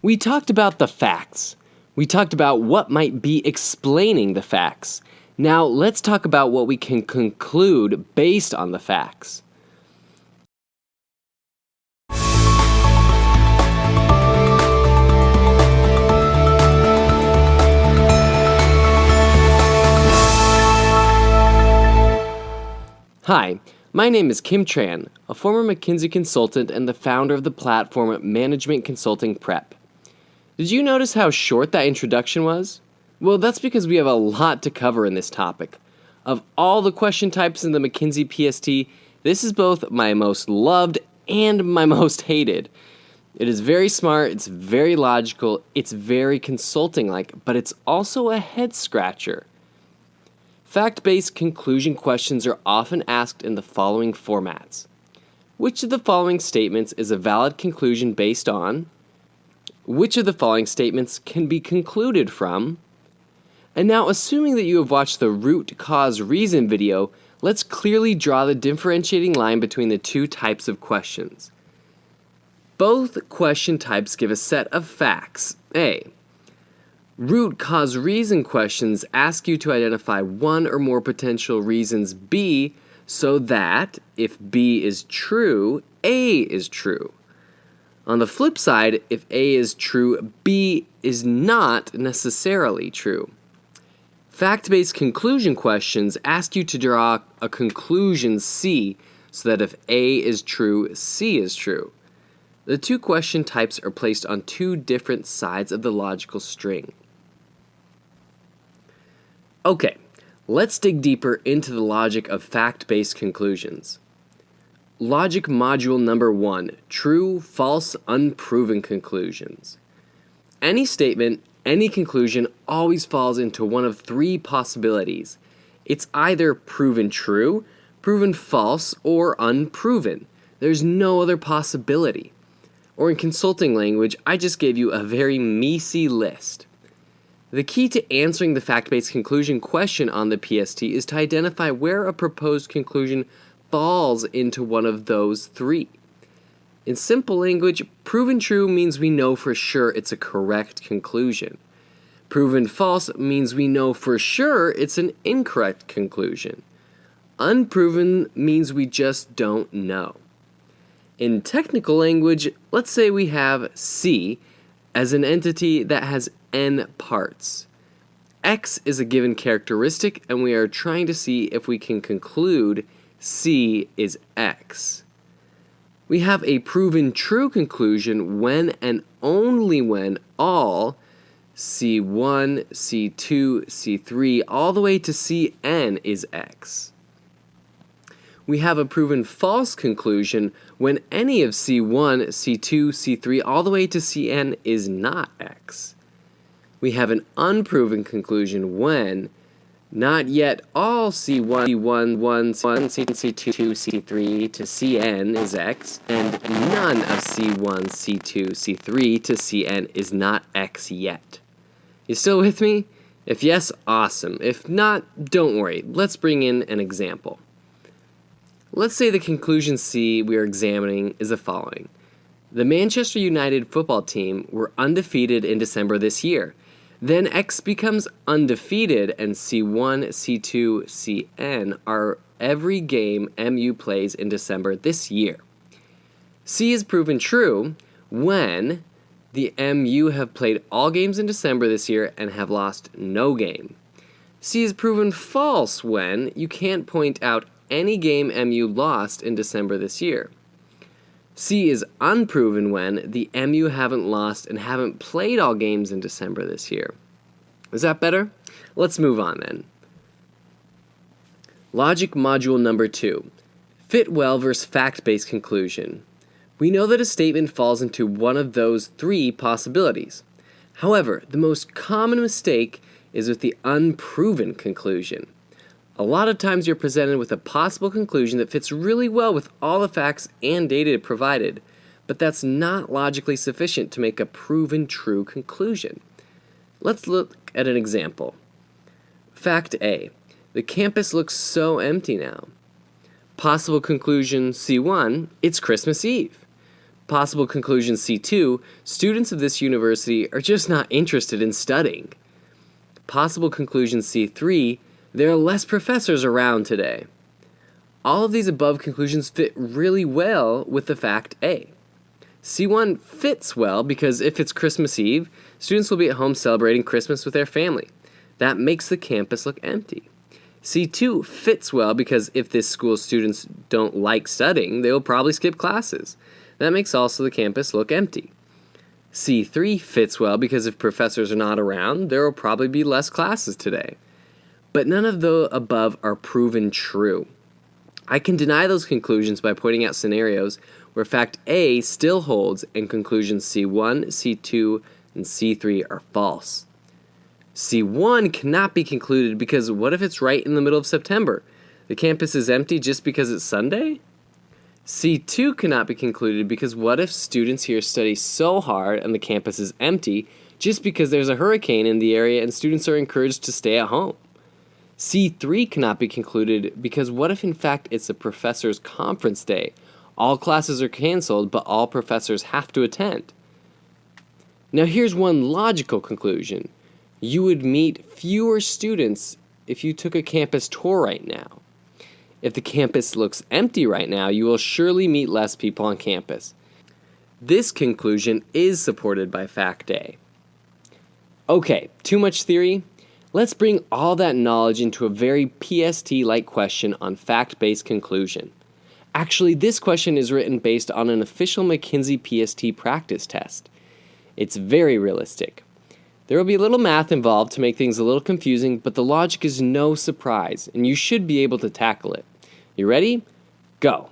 We talked about the facts. We talked about what might be explaining the facts. Now let's talk about what we can conclude based on the facts. Hi, my name is Kim Tran, a former McKinsey consultant and the founder of the platform Management Consulting Prep. Did you notice how short that introduction was? Well, that's because we have a lot to cover in this topic. Of all the question types in the McKinsey PST, this is both my most loved and my most hated. It is very smart, it's very logical, it's very consulting-like, but it's also a head-scratcher. Fact-based conclusion questions are often asked in the following formats. Which of the following statements is a valid conclusion based on? Which of the following statements can be concluded from? And now, assuming that you have watched the root cause reason video, let's clearly draw the differentiating line between the two types of questions. Both question types give a set of facts. A. Root cause reason questions ask you to identify one or more potential reasons B so that, if B is true, A is true. On the flip side, if A is true, B is not necessarily true. Fact-based conclusion questions ask you to draw a conclusion C so that if A is true, C is true. The two question types are placed on two different sides of the logical string. Okay, let's dig deeper into the logic of fact-based conclusions. Logic module number 1, true, false, unproven conclusions. Any statement, any conclusion always falls into one of three possibilities. It's either proven true, proven false, or unproven. There's no other possibility. Or in consulting language, I just gave you a very messy list. The key to answering the fact-based conclusion question on the PST is to identify where a proposed conclusion falls into one of those three. In simple language, proven true means we know for sure it's a correct conclusion. Proven false means we know for sure it's an incorrect conclusion. Unproven means we just don't know. In technical language, let's say we have C as an entity that has n parts. X is a given characteristic, and we are trying to see if we can conclude C is X. We have a proven true conclusion when and only when all C1, C2, C3, all the way to Cn is X. We have a proven false conclusion when any of C1, C2, C3, all the way to Cn is not X. We have an unproven conclusion when not yet all C1, C1, C2, C3 to Cn is X, and none of C1, C2, C3 to Cn is not X yet. You still with me? If yes, awesome. If not, don't worry. Let's bring in an example. Let's say the conclusion C we are examining is the following. The Manchester United football team were undefeated in December this year. Then X becomes undefeated and C1, C2, Cn are every game MU plays in December this year. C is proven true when the MU have played all games in December this year and have lost no game. C is proven false when you can't point out any game MU lost in December this year. C is unproven when the MU haven't lost and haven't played all games in December this year. Is that better? Let's move on then. Logic module number 2. Fit well versus fact-based conclusion. We know that a statement falls into one of those three possibilities. However, the most common mistake is with the unproven conclusion. A lot of times you're presented with a possible conclusion that fits really well with all the facts and data provided, but that's not logically sufficient to make a proven true conclusion. Let's look at an example. Fact A. The campus looks so empty now. Possible conclusion C1, it's Christmas Eve. Possible conclusion C2, students of this university are just not interested in studying. Possible conclusion C3, there are less professors around today. All of these above conclusions fit really well with the fact A. C1 fits well because if it's Christmas Eve, students will be at home celebrating Christmas with their family. That makes the campus look empty. C2 fits well because if this school's students don't like studying, they will probably skip classes. That makes also the campus look empty. C3 fits well because if professors are not around, there will probably be less classes today. But none of the above are proven true. I can deny those conclusions by pointing out scenarios where fact A still holds and conclusions C1, C2, and C3 are false. C1 cannot be concluded because what if it's right in the middle of September? The campus is empty just because it's Sunday? C2 cannot be concluded because what if students here study so hard and the campus is empty just because there's a hurricane in the area and students are encouraged to stay at home? C3 cannot be concluded because what if in fact it's a professor's conference day? All classes are canceled, but all professors have to attend. Now here's one logical conclusion. You would meet fewer students if you took a campus tour right now. If the campus looks empty right now, you will surely meet less people on campus. This conclusion is supported by fact A. Okay, too much theory? Let's bring all that knowledge into a very PST-like question on fact-based conclusion. Actually, this question is written based on an official McKinsey PST practice test. It's very realistic. There will be a little math involved to make things a little confusing, but the logic is no surprise, and you should be able to tackle it. You ready? Go!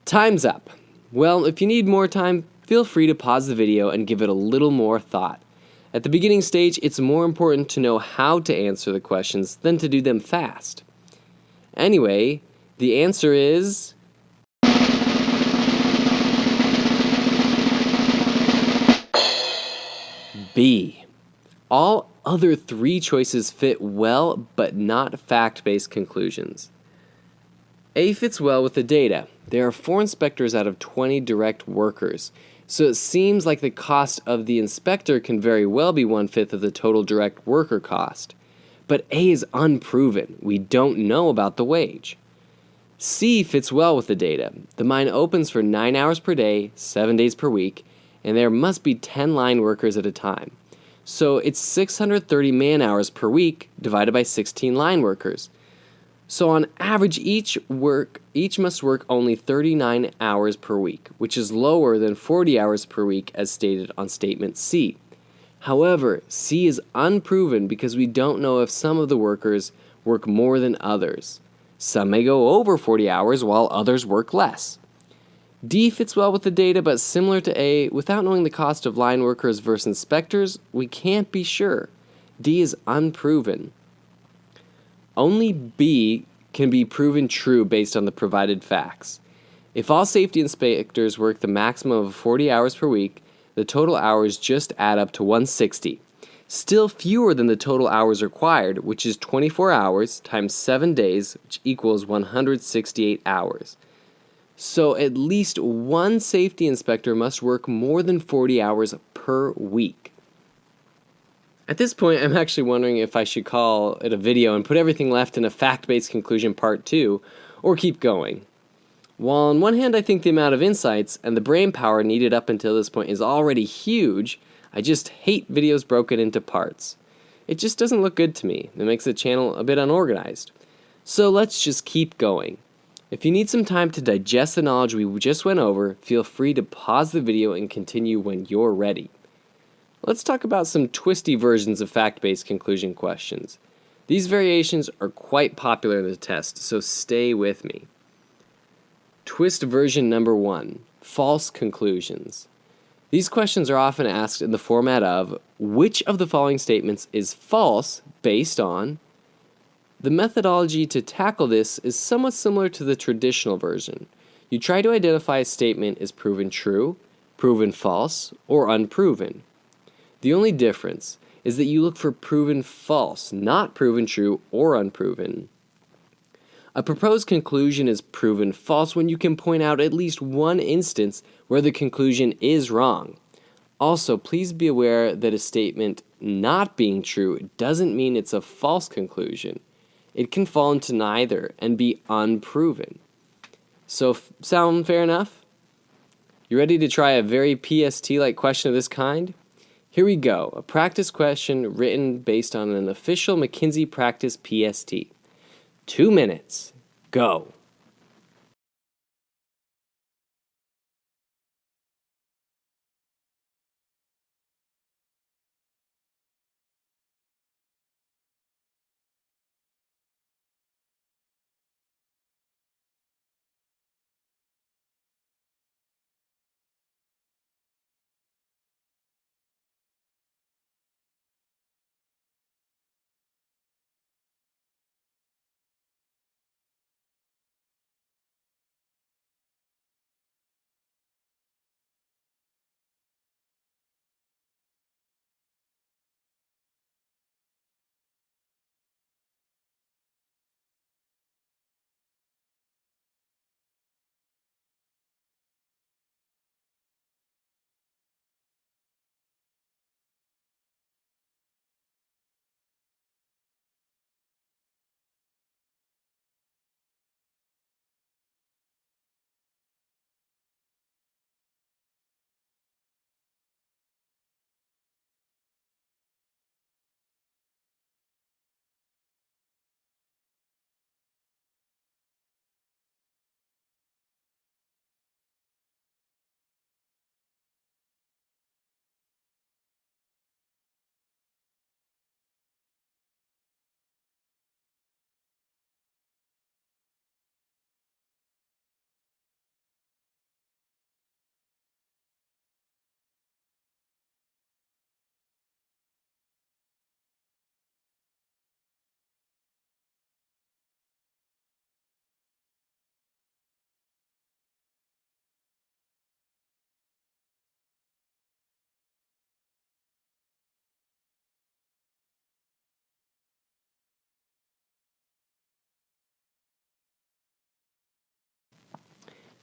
Time's up. Well, if you need more time, feel free to pause the video and give it a little more thought. At the beginning stage, it's more important to know how to answer the questions than to do them fast. Anyway, the answer is B. All other three choices fit well, but not fact-based conclusions. A fits well with the data. There are 4 inspectors out of 20 direct workers, so it seems like the cost of the inspector can very well be 1/5 of the total direct worker cost. But A is unproven. We don't know about the wage. C fits well with the data. The mine opens for 9 hours per day, 7 days per week, and there must be 10 line workers at a time. So it's 630 man-hours per week divided by 16 line workers. So on average, each must work only 39 hours per week, which is lower than 40 hours per week as stated on statement C. However, C is unproven because we don't know if some of the workers work more than others. Some may go over 40 hours while others work less. D fits well with the data, but similar to A, without knowing the cost of line workers versus inspectors, we can't be sure. D is unproven. Only B can be proven true based on the provided facts. If all safety inspectors work the maximum of 40 hours per week, the total hours just add up to 160. Still fewer than the total hours required, which is 24 hours times 7 days, which equals 168 hours. So at least one safety inspector must work more than 40 hours per week. At this point, I'm actually wondering if I should call it a video and put everything left in a fact-based conclusion part 2, or keep going. While on one hand I think the amount of insights and the brain power needed up until this point is already huge, I just hate videos broken into parts. It just doesn't look good to me. It makes the channel a bit unorganized. So let's just keep going. If you need some time to digest the knowledge we just went over, feel free to pause the video and continue when you're ready. Let's talk about some twisty versions of fact-based conclusion questions. These variations are quite popular in the test, so stay with me. Twist version number 1, false conclusions. These questions are often asked in the format of, which of the following statements is false based on? The methodology to tackle this is somewhat similar to the traditional version. You try to identify a statement as proven true, proven false, or unproven. The only difference is that you look for proven false, not proven true or unproven. A proposed conclusion is proven false when you can point out at least one instance where the conclusion is wrong. Also, please be aware that a statement not being true doesn't mean it's a false conclusion. It can fall into neither and be unproven. So, sound fair enough? You ready to try a very PST-like question of this kind? Here we go, a practice question written based on an official McKinsey practice PST. 2 minutes. Go.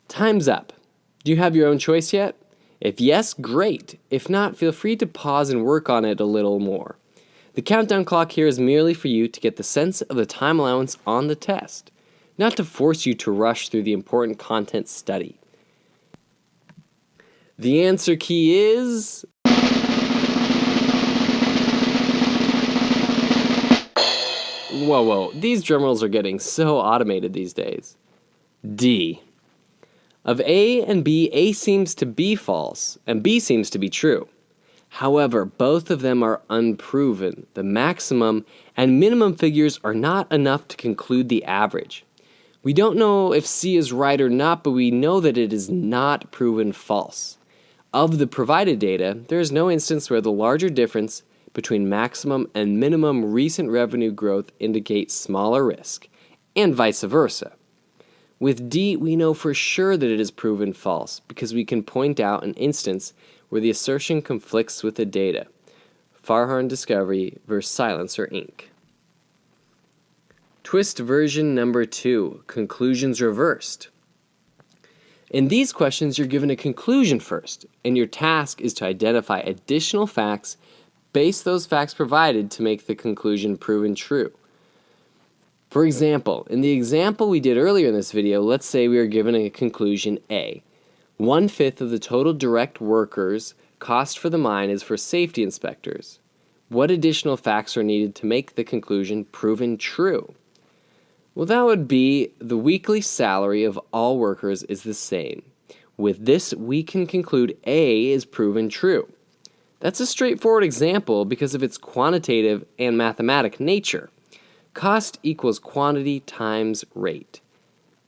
Time's up. Do you have your own choice yet? If yes, great. If not, feel free to pause and work on it a little more. The countdown clock here is merely for you to get the sense of the time allowance on the test, not to force you to rush through the important content study. The answer key is... Whoa, these drum rolls are getting so automated these days. D. Of A and B, A seems to be false, and B seems to be true. However, both of them are unproven. The maximum and minimum figures are not enough to conclude the average. We don't know if C is right or not, but we know that it is not proven false. Of the provided data, there is no instance where the larger difference between maximum and minimum recent revenue growth indicates smaller risk, and vice versa. With D, we know for sure that it is proven false because we can point out an instance where the assertion conflicts with the data. Farhar Discovery versus Silencer Inc. Twist version number 2, conclusions reversed. In these questions, you're given a conclusion first, and your task is to identify additional facts, base those facts provided to make the conclusion proven true. For example, in the example we did earlier in this video, let's say we are given a conclusion A. 1/5 of the total direct workers' cost for the mine is for safety inspectors. What additional facts are needed to make the conclusion proven true? Well, that would be the weekly salary of all workers is the same. With this, we can conclude A is proven true. That's a straightforward example because of its quantitative and mathematic nature. Cost equals quantity times rate.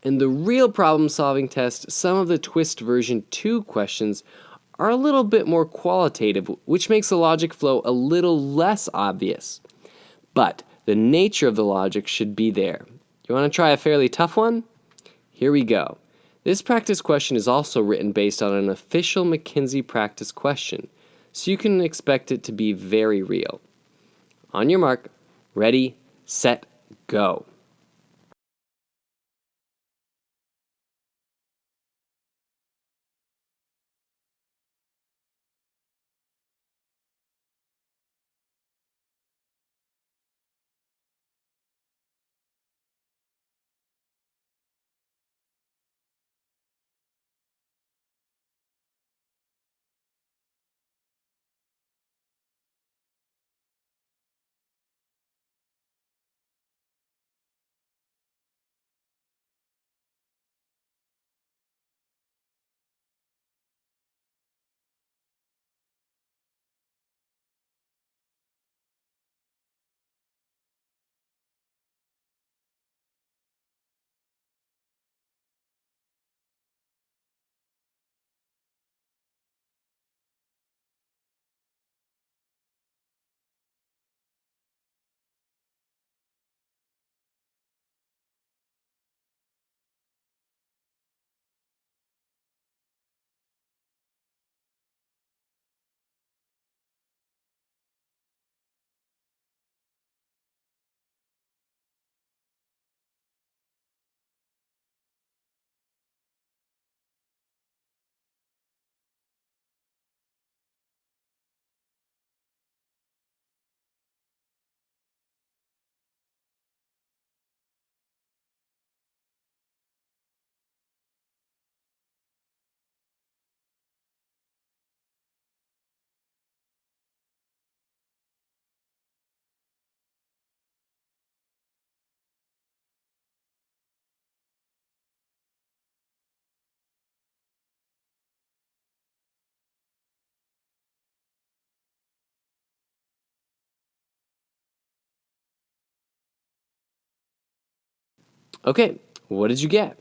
In the real problem-solving test, some of the Twist version 2 questions are a little bit more qualitative, which makes the logic flow a little less obvious. But the nature of the logic should be there. You want to try a fairly tough one? Here we go. This practice question is also written based on an official McKinsey practice question, so you can expect it to be very real. On your mark, ready, set, go. Okay, what did you get?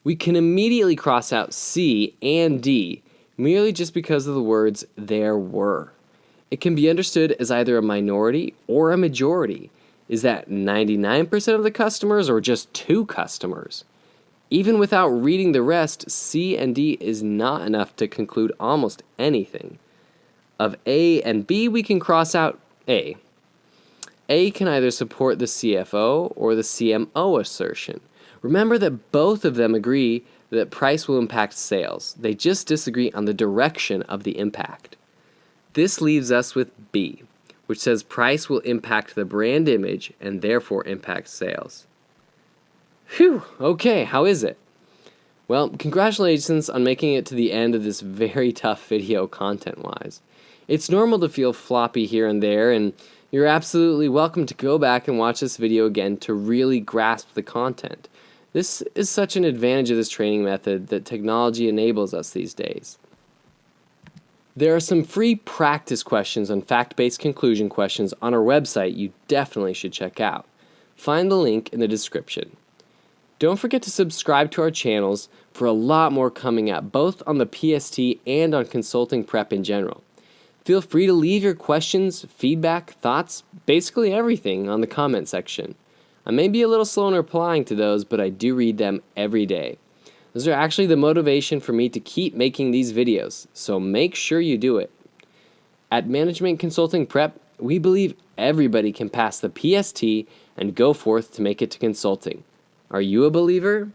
We can immediately cross out C and D merely just because of the words there were. It can be understood as either a minority or a majority. Is that 99% of the customers or just 2 customers? Even without reading the rest, C and D is not enough to conclude almost anything. Of A and B, we can cross out A. A can either support the CFO or the CMO assertion. Remember that both of them agree that price will impact sales. They just disagree on the direction of the impact. This leaves us with B, which says price will impact the brand image and therefore impact sales. Phew, okay, how is it? Well, congratulations on making it to the end of this very tough video content-wise. It's normal to feel floppy here and there, and You're absolutely welcome to go back and watch this video again to really grasp the content. This is such an advantage of this training method that technology enables us these days. There are some free practice questions on fact-based conclusion questions on our website you definitely should check out. Find the link in the description. Don't forget to subscribe to our channels for a lot more coming up, both on the PST and on consulting prep in general. Feel free to leave your questions, feedback, thoughts, basically everything on the comment section. I may be a little slow in replying to those, but I do read them every day. Those are actually the motivation for me to keep making these videos, so make sure you do it. At Management Consulting Prep, we believe everybody can pass the PST and go forth to make it to consulting. Are you a believer?